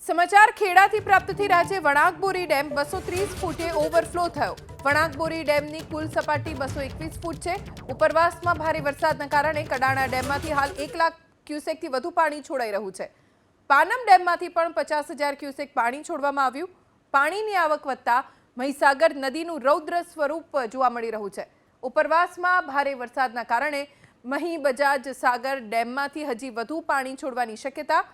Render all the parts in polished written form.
સમાચાર ખેડાથી પ્રાપ્ત થઈ રહ્યા છે। વણાકબોરી ડેમ 230 ફૂટે ઓવરફ્લો થયો। વણાકબોરી ડેમની કુલ સપાટી 221 ફૂટ છે। ઉપરવાસમાં ભારે વરસાદના કારણે કડાણા ડેમમાંથી હાલ 1 લાખ ક્યુસેકથી વધુ પાણી છોડાઈ રહ્યું છે। પાનમ ડેમમાંથી પણ 50,000 ક્યુસેક પાણી છોડવામાં આવ્યું। પાણીની આવક વધતા મહીસાગર નદીનું રૌદ્ર સ્વરૂપ જોવા મળી રહ્યું છે। ઉપરવાસમાં ભારે વરસાદના કારણે મહી બજાજ સાગર ડેમમાંથી હજી વધુ પાણી છોડવાની શક્યતા।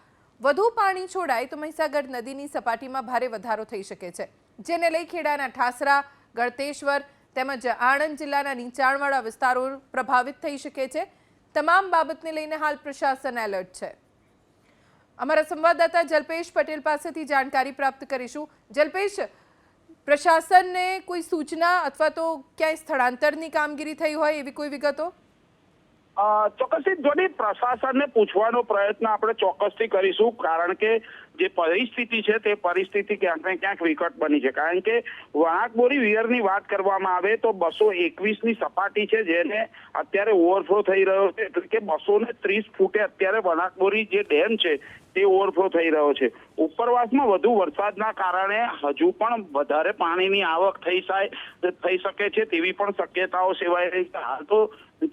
વધુ પાણી છોડાય તો મહીસાગર નદીની સપાટીમાં ભારે વધારો થઈ શકે છે, જેને લઈ ખેડાના ઠાસરા, ગળતેશ્વર તેમજ આણંદ જિલ્લાના નીચાણવાળા વિસ્તારો પ્રભાવિત થઈ શકે છે। તમામ બાબતને લઈને હાલ પ્રશાસન એલર્ટ છે। અમારા સંવાદદાતા જલ્પેશ પટેલ પાસેથી જાણકારી પ્રાપ્ત કરીશું। જલ્પેશ, પ્રશાસનને કોઈ સૂચના અથવા તો ક્યાંય સ્થળાંતરની કામગીરી થઈ હોય એવી કોઈ વિગતો? ચોક્કસથી જોડી પ્રશાસનને પૂછવાનો પ્રયત્ન આપણે ચોક્કસથી કરીશું, કારણ કે જે પરિસ્થિતિ છે તે પરિસ્થિતિ ક્યાંક ને ક્યાંક વિકટ બની છે। કારણ કે વણાકબોરી વિયરની વાત કરવામાં આવે તો 221ની સપાટી છે, જેને અત્યારે ઓવરફ્લો થઈ રહ્યો છે, એટલે કે 230 ફૂટે અત્યારે વણાકબોરી જે ડેમ છે તે ઓવરફ્લો થઈ રહ્યો છે। ઉપરવાસમાં વધુ વરસાદના કારણે હજુ પણ વધારે પાણીની આવક થઈ શકે છે તેવી પણ શક્યતાઓ સેવાઈ રહી છે। હાલ તો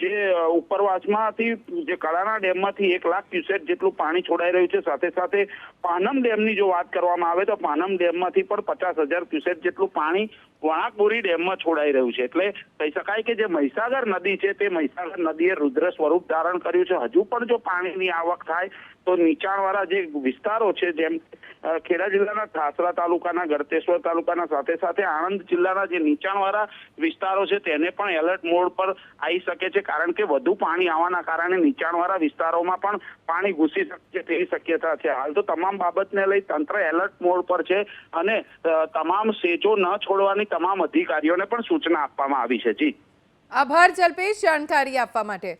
જે ઉપરવાસમાંથી જે કડાણા ડેમમાંથી 1 લાખ ક્યુસેક જેટલું પાણી છોડાઈ રહ્યું છે। સાથે સાથે પાનમ ડેમની જો વાત કરવામાં આવે તો પાનમ ડેમમાંથી પણ 50,000 ક્યુસેક જેટલું પાણી વણાકબોરી ડેમમાં છોડાઈ રહ્યું છે। એટલે કહી શકાય કે જે મહીસાગર નદી છે તે મહીસાગર નદીએ રુદ્ર સ્વરૂપ ધારણ કર્યું છે। હજુ પણ જો પાણીની આવક થાય તો નીચાણવાળા જે વિસ્તારો છે, જેમ ખેડા જિલ્લાના ઠાસરા તાલુકાના, ગળતેશ્વર તાલુકાના, સાથે સાથે આણંદ જિલ્લાના જે નીચાણવાળા વિસ્તારો છે તેને પણ એલર્ટ મોડ પર આવી શકે છે, કારણ કે વધુ પાણી આવવાના કારણે નીચાણવાળા વિસ્તારોમાં પણ પાણી ઘૂસી શકે તેવી શક્યતા છે। હાલ તો તમામ બાબતને લઈ તંત્ર એલર્ટ મોડ પર છે અને તમામ સેજો ન છોડવાની તમામ અધિકારીઓને પણ સૂચના આપવામાં આવી છે। જી, આભાર જલ્પેશ જાણકારી આપવા માટે।